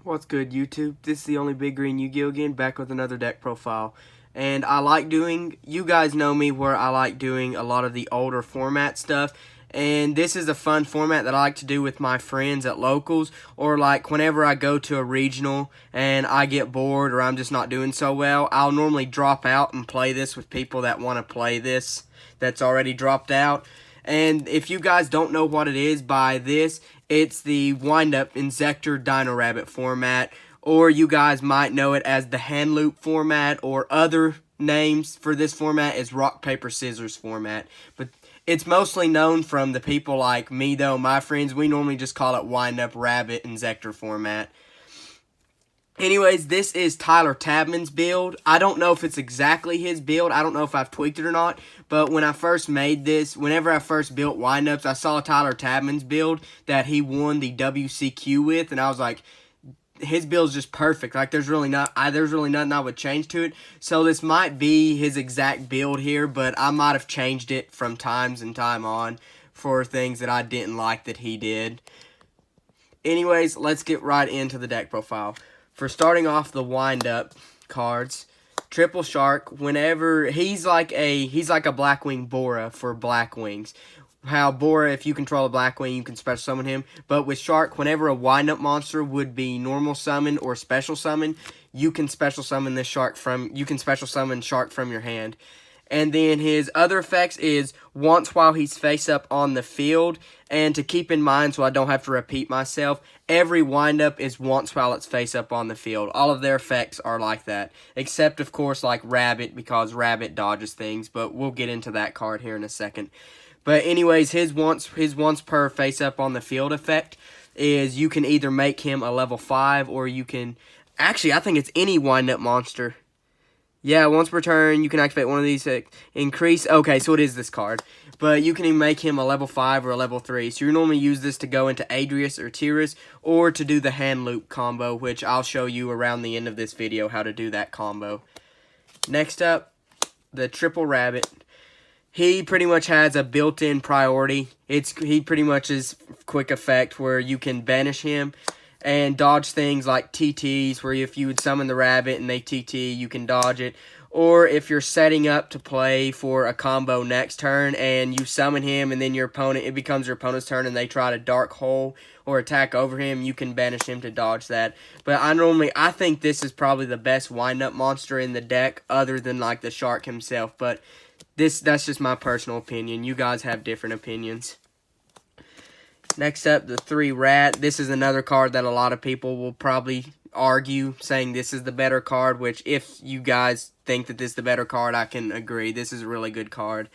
What's good, YouTube? This is the Only Big Green Yu-Gi-Oh! Again, back with another deck profile. And I like doing, you guys know me where I like doing a lot of the older format stuff. And this is a fun format that I like to do with my friends at locals, or like whenever I go to a regional and I get bored or I'm just not doing so well, I'll normally drop out and play this with people that want to play this that's already dropped out. And if you guys don't know what it is by this, it's the wind-up Inzektor Dino Rabbit format, or you guys might know it as the hand loop format, or other names for this format is rock, paper, scissors format. But it's mostly known from the people like me, though, my friends. We normally just call it wind-up rabbit Inzektor format. Anyways, this is Tyler Tabman's build. I don't know if it's exactly his build. I don't know if I've tweaked it or not. But when I first made this, whenever I first built windups, I saw Tyler Tabman's build that he won the WCQ with, and I was like, his build's just perfect. Like there's really nothing I would change to it. So this might be his exact build here, but I might have changed it from time on for things that I didn't like that he did. Anyways, let's get right into the deck profile. For starting off the wind-up cards, Triple Shark, whenever he's like a Blackwing Bora for Black Wings. How Bora, if you control a Blackwing, you can special summon him. But with Shark, whenever a wind-up monster would be normal summon or special summon, you can special summon this Shark from Shark from your hand. And then his other effects is once while he's face up on the field. And to keep in mind, so I don't have to repeat myself, every wind-up is once while it's face up on the field. All of their effects are like that. Except, of course, like Rabbit, because Rabbit dodges things. But we'll get into that card here in a second. But anyways, his once per face up on the field effect is you can either make him a level 5 or you can... Actually, I think it's any wind-up monster. Yeah, once per turn, you can activate one of these to increase... Okay, so it is this card. But you can even make him a level 5 or a level 3. So you normally use this to go into Adrius or Tyrus, or to do the hand loop combo, which I'll show you around the end of this video how to do that combo. Next up, the Triple Rabbit. He pretty much has a built-in priority. He pretty much is quick effect where you can banish him and dodge things like TTs, where if you would summon the rabbit and they TT, you can dodge it. Or if you're setting up to play for a combo next turn and you summon him and then it becomes your opponent's turn and they try to dark hole or attack over him, you can banish him to dodge that. But I think this is probably the best wind-up monster in the deck other than like the Shark himself. But that's just my personal opinion. You guys have different opinions. Next up, the 3 Rat. This is another card that a lot of people will probably argue, saying this is the better card, which if you guys think that this is the better card, I can agree. This is a really good card.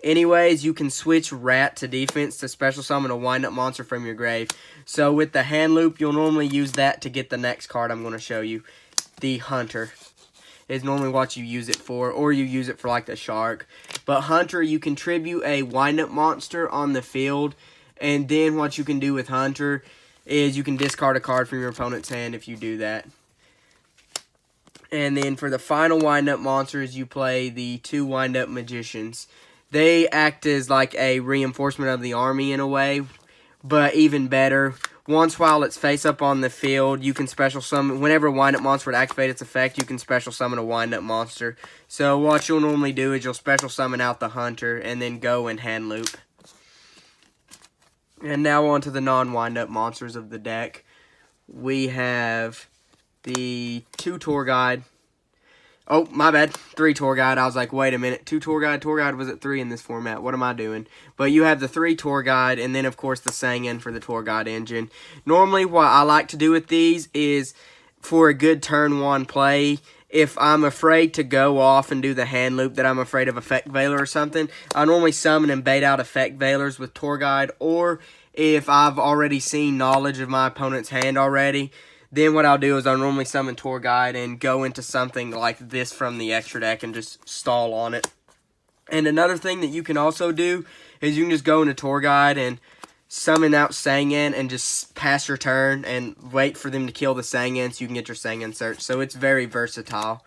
Anyways, you can switch Rat to defense to special summon a wind-up monster from your grave. So with the hand loop, you'll normally use that to get the next card I'm going to show you. The Hunter is normally what you use it for, or you use it for like the Shark. But Hunter, you contribute a wind-up monster on the field, and then what you can do with Hunter is you can discard a card from your opponent's hand if you do that. And then for the final wind-up monsters, you play the 2 wind-up Magicians. They act as like a reinforcement of the army in a way, but even better. Once while it's face up on the field, you can special summon. Whenever a wind-up monster would activate its effect, you can special summon a wind-up monster. So what you'll normally do is you'll special summon out the Hunter and then go and hand loop. And now on to the non-wind-up monsters of the deck. We have the 2 Tour Guide. Oh, my bad. 3 Tour Guide. I was like, wait a minute. 2 Tour Guide? Tour Guide was at 3 in this format. What am I doing? But you have the 3 Tour Guide, and then, of course, the Sangan for the Tour Guide engine. Normally, what I like to do with these is, for a good turn 1 play, if I'm afraid to go off and do the hand loop, that I'm afraid of Effect Veiler or something, I normally summon and bait out Effect Veilers with Tour Guide, or if I've already seen knowledge of my opponent's hand already, then what I'll do is I'll normally summon Tour Guide and go into something like this from the extra deck and just stall on it. And another thing that you can also do is you can just go into Tour Guide and summon out Sangan and just pass your turn and wait for them to kill the Sangan so you can get your Sangan search. So it's very versatile.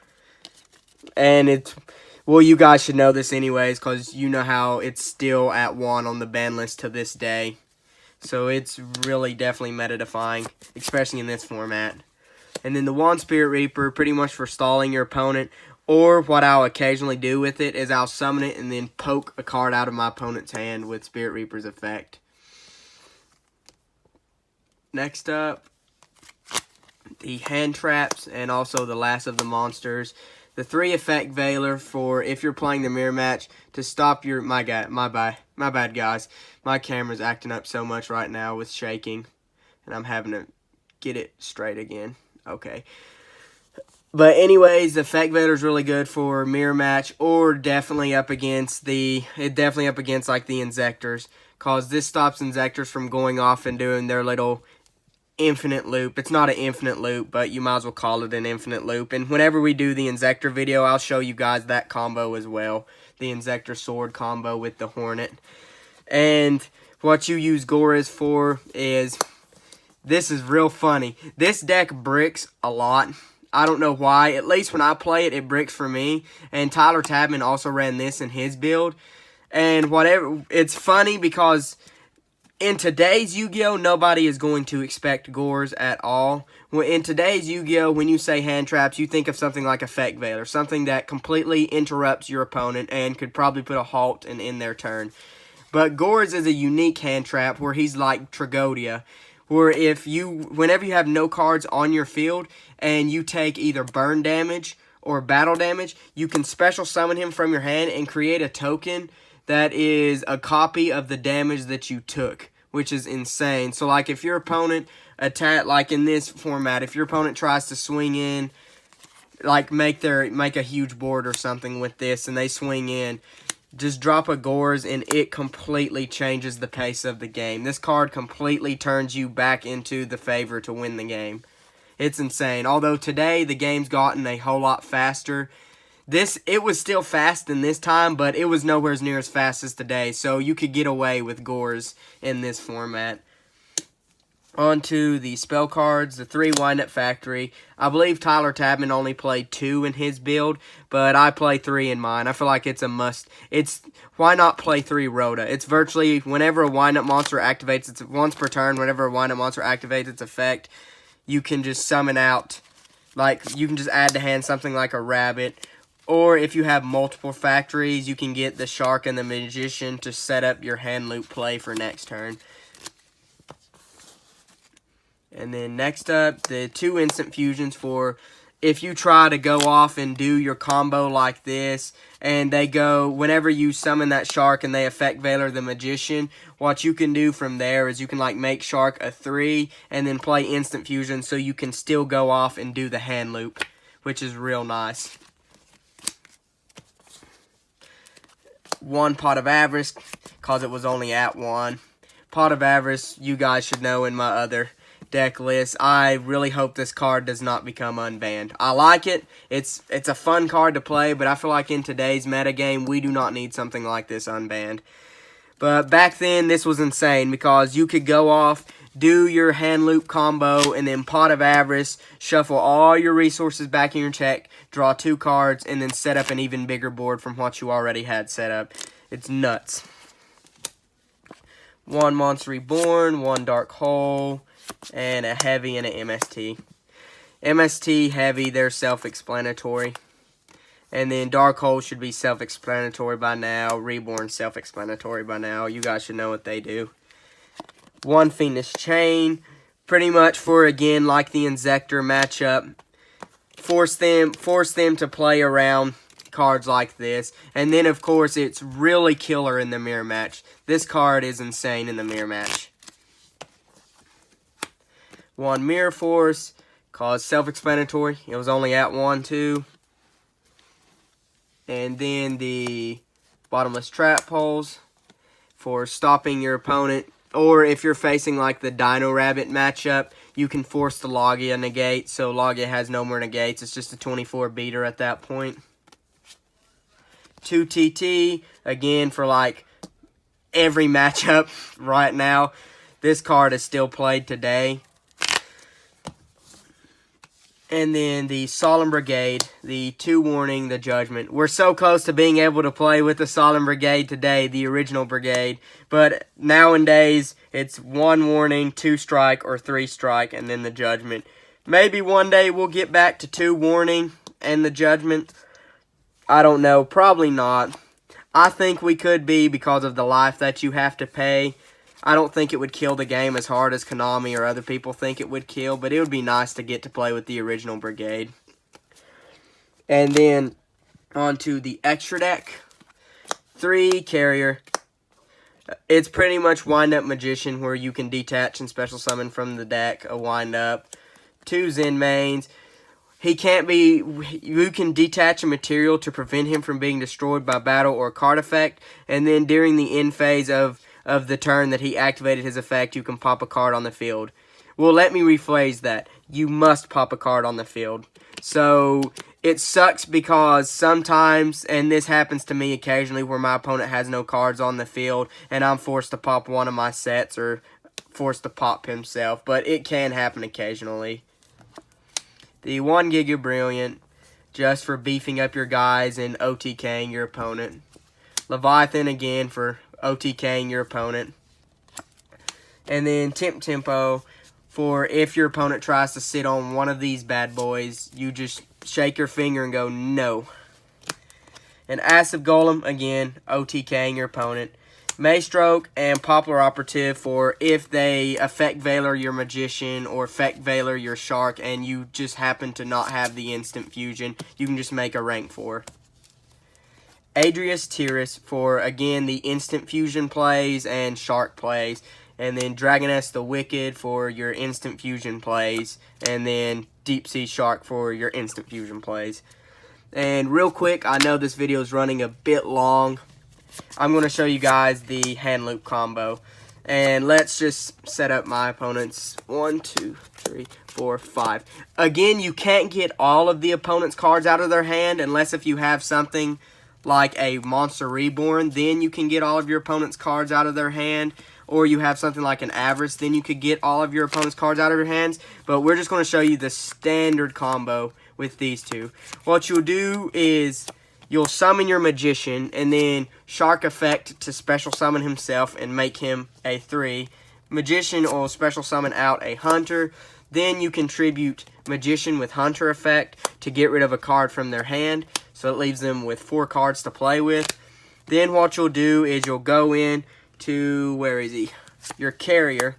And well, you guys should know this anyways, because you know how it's still at 1 on the ban list to this day. So it's really definitely meta-defying, especially in this format. And then the Wand Spirit Reaper, pretty much for stalling your opponent. Or what I'll occasionally do with it is I'll summon it and then poke a card out of my opponent's hand with Spirit Reaper's effect. Next up, the hand traps and also the last of the monsters. The 3 effect Veiler for if you're playing the mirror match to stop your my bad guys. My camera's acting up so much right now with shaking, and I'm having to get it straight again. Okay. But anyways, the effect Veiler is really good for mirror match, or definitely up against like the Inzectors, cause this stops Inzectors from going off and doing their little infinite loop. It's not an infinite loop, but you might as well call it an infinite loop. And whenever we do the Inzector video, I'll show you guys that combo as well, the Inzector sword combo with the Hornet. And what you use Goras for is, this is real funny. This deck bricks a lot. I don't know why. At least when I play it, it bricks for me. And Tyler Tabman also ran this in his build. And whatever, it's funny because in today's Yu-Gi-Oh, nobody is going to expect Gores at all. In today's Yu-Gi-Oh, when you say hand traps, you think of something like Effect Veiler, something that completely interrupts your opponent and could probably put a halt and end their turn. But Gores is a unique hand trap where he's like Tragodia, where whenever you have no cards on your field and you take either burn damage or battle damage, you can special summon him from your hand and create a token that is a copy of the damage that you took, which is insane. So like if your opponent like in this format, if your opponent tries to swing in, like make a huge board or something with this and they swing in, just drop a Gores and it completely changes the pace of the game. This card completely turns you back into the favor to win the game. It's insane. Although today the game's gotten a whole lot faster. It was still fast in this time, but it was nowhere near as fast as today. So you could get away with Gores in this format. On to the spell cards, the 3 Wind-Up Factory. I believe Tyler Tabman only played 2 in his build, but I play 3 in mine. I feel like it's a must. Why not play 3 Rhoda? It's virtually, whenever a Wind-Up monster activates, it's once per turn, whenever a Wind-Up monster activates its effect, you can just summon out, like, you can just add to hand something like a rabbit. Or if you have multiple factories, you can get the Shark and the Magician to set up your hand loop play for next turn. And then next up, the 2 instant fusions for if you try to go off and do your combo like this, and they go, whenever you summon that Shark and they effect Veiler the Magician, what you can do from there is you can like make Shark a 3 and then play instant fusion so you can still go off and do the hand loop, which is real nice. 1 Pot of Avarice, because it was only at 1. Pot of Avarice, you guys should know in my other deck list. I really hope this card does not become unbanned. I like it. It's a fun card to play, but I feel like in today's metagame, we do not need something like this unbanned. But back then, this was insane because you could go off, do your hand loop combo, and then Pot of Avarice, shuffle all your resources back in your check, draw 2 cards, and then set up an even bigger board from what you already had set up. It's nuts. 1 Monster Reborn, 1 Dark Hole, and a Heavy and an MST. MST, Heavy, they're self-explanatory. And then Dark Hole should be self-explanatory by now. Reborn, self-explanatory by now. You guys should know what they do. 1 Fiendish Chain, pretty much for, again, like the Inzector matchup. Force them to play around cards like this. And then, of course, it's really killer in the mirror match. This card is insane in the mirror match. 1 Mirror Force, cause self-explanatory. It was only at 1, too. And then the Bottomless Trap Holes for stopping your opponent. Or if you're facing like the Dino Rabbit matchup, you can force the Logia negate. So Logia has no more negates. It's just a 24 beater at that point. 2 TT, again for like every matchup right now. This card is still played today. And then the Solemn Brigade, the 2 Warning, the Judgment. We're so close to being able to play with the Solemn Brigade today, the original Brigade. But nowadays, it's 1 Warning, 2 Strike, or 3 Strike, and then the Judgment. Maybe one day we'll get back to 2 warning and the judgment. I don't know. Probably not. I think we could be because of the life that you have to pay. I don't think it would kill the game as hard as Konami or other people think it would kill, but it would be nice to get to play with the original Brigade. And then on to the extra deck. 3 carrier. It's pretty much wind-up magician where you can detach and special summon from the deck a wind-up. 2 Zen mains. He can't be, you can detach a material to prevent him from being destroyed by battle or card effect. And then during the end phase of the turn that he activated his effect, you can pop a card on the field. Well, let me rephrase that. You must pop a card on the field. So it sucks because sometimes, and this happens to me occasionally, where my opponent has no cards on the field and I'm forced to pop one of my sets or forced to pop himself. But it can happen occasionally. The 1 Giga Brilliant, just for beefing up your guys and OTKing your opponent. Leviathan again for OTKing your opponent. And then Tempo for if your opponent tries to sit on one of these bad boys, you just shake your finger and go no. And Acid Golem, again, OTKing your opponent. Maystroke and Poplar Operative for if they affect Valor your Magician or affect Valor your Shark and you just happen to not have the instant fusion, you can just make a rank 4. Adrius Tyrus for, again, the instant fusion plays and Shark plays. And then Dragoness the Wicked for your instant fusion plays. And then Deep Sea Shark for your instant fusion plays. And real quick, I know this video is running a bit long. I'm going to show you guys the hand loop combo. And let's just set up my opponent's 1, 2, 3, 4, 5. Again, you can't get all of the opponent's cards out of their hand unless if you have something like a Monster Reborn. Then you can get all of your opponent's cards out of their hand. Or you have something like an Avarice, then you could get all of your opponent's cards out of your hands. But we're just going to show you the standard combo with these two. What you'll do is you'll summon your Magician and then Shark Effect to special summon himself and make him a 3. Magician will special summon out a Hunter. Then you contribute Magician with Hunter Effect to get rid of a card from their hand. So it leaves them with 4 cards to play with. Then what you'll do is you'll go in to, where is he? Your carrier.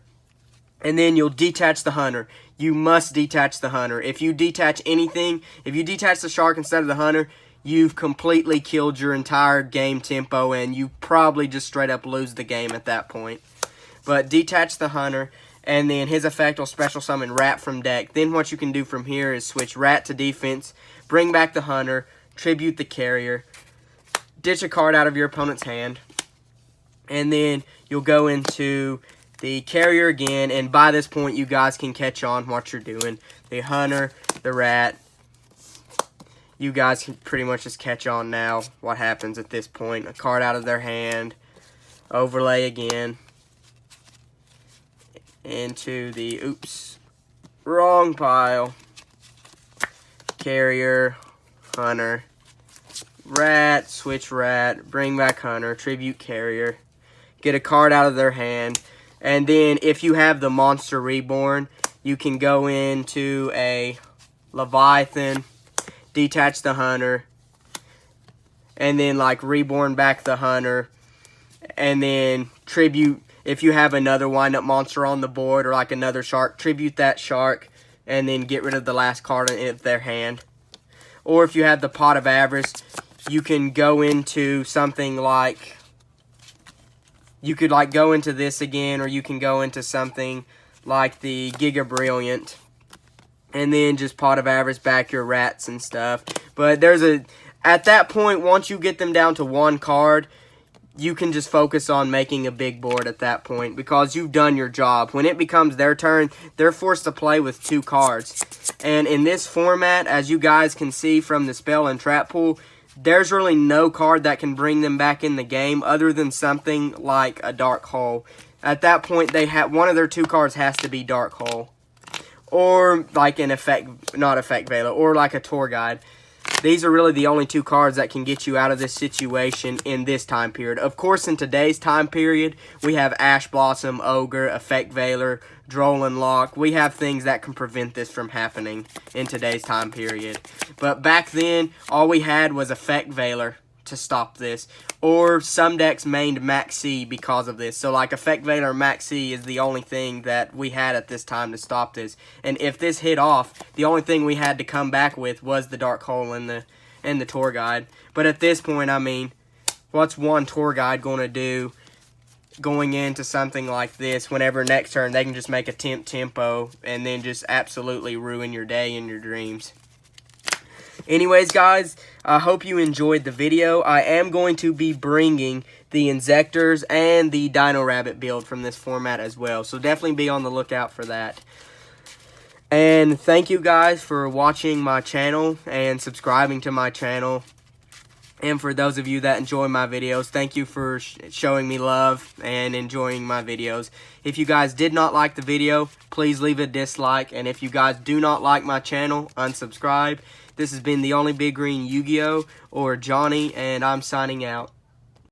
And then you'll detach the Hunter. You must detach the Hunter. If you detach anything, if you detach the Shark instead of the Hunter, you've completely killed your entire game tempo and you probably just straight up lose the game at that point. But detach the Hunter and then his effect will special summon Rat from deck. Then what you can do from here is switch Rat to defense, bring back the Hunter, tribute the carrier, ditch a card out of your opponent's hand. And then you'll go into the carrier again, and by this point you guys can catch on what you're doing. The Hunter, the Rat, you guys can pretty much just catch on now what happens at this point. A card out of their hand, overlay again, into the, oops, wrong pile, carrier, Hunter, Rat, switch Rat, bring back Hunter, tribute carrier, get a card out of their hand, and then if you have the Monster Reborn, you can go into a Leviathan, detach the Hunter, and then like Reborn back the Hunter, and then tribute, if you have another wind-up monster on the board or like another Shark, tribute that Shark, and then get rid of the last card of their hand. Or if you have the Pot of Avarice, you can go into something like, you could like go into this again, or you can go into something like the Giga Brilliant, and then just Pot of Avarice back your Rats and stuff. But at that point, once you get them down to 1 card, you can just focus on making a big board at that point because you've done your job. When it becomes their turn, they're forced to play with 2 cards. And in this format, as you guys can see from the spell and trap pool, there's really no card that can bring them back in the game other than something like a Dark Hole. At that point, they have one of their 2 cards has to be Dark Hole. Or like an effect, not effect Vela, or like a Tour Guide. these are really the only two cards that can get you out of this situation in this time period. Of course, in today's time period, we have Ash Blossom, Ogre, Effect Veiler, Droll Lock. We have things that can prevent this from happening in today's time period. But back then, all we had was Effect Veiler to stop this, or some decks mained Max C because of this. So like Effect Veiler Max C is the only thing that we had at this time to stop this. And if this hit off, the only thing we had to come back with was the Dark Hole and the Tour Guide. But at this point, I mean, what's one Tour Guide going to do going into something like this? Whenever next turn they can just make a tempo and then just absolutely ruin your day and your dreams. Anyways, guys, I hope you enjoyed the video. I am going to be bringing the Inzectors and the Dino Rabbit build from this format as well. So definitely be on the lookout for that. And thank you guys for watching my channel and subscribing to my channel. And for those of you that enjoy my videos, thank you for showing me love and enjoying my videos. If you guys did not like the video, please leave a dislike. And if you guys do not like my channel, unsubscribe. This has been the Only Big Green Yu-Gi-Oh! Or Johnny, and I'm signing out.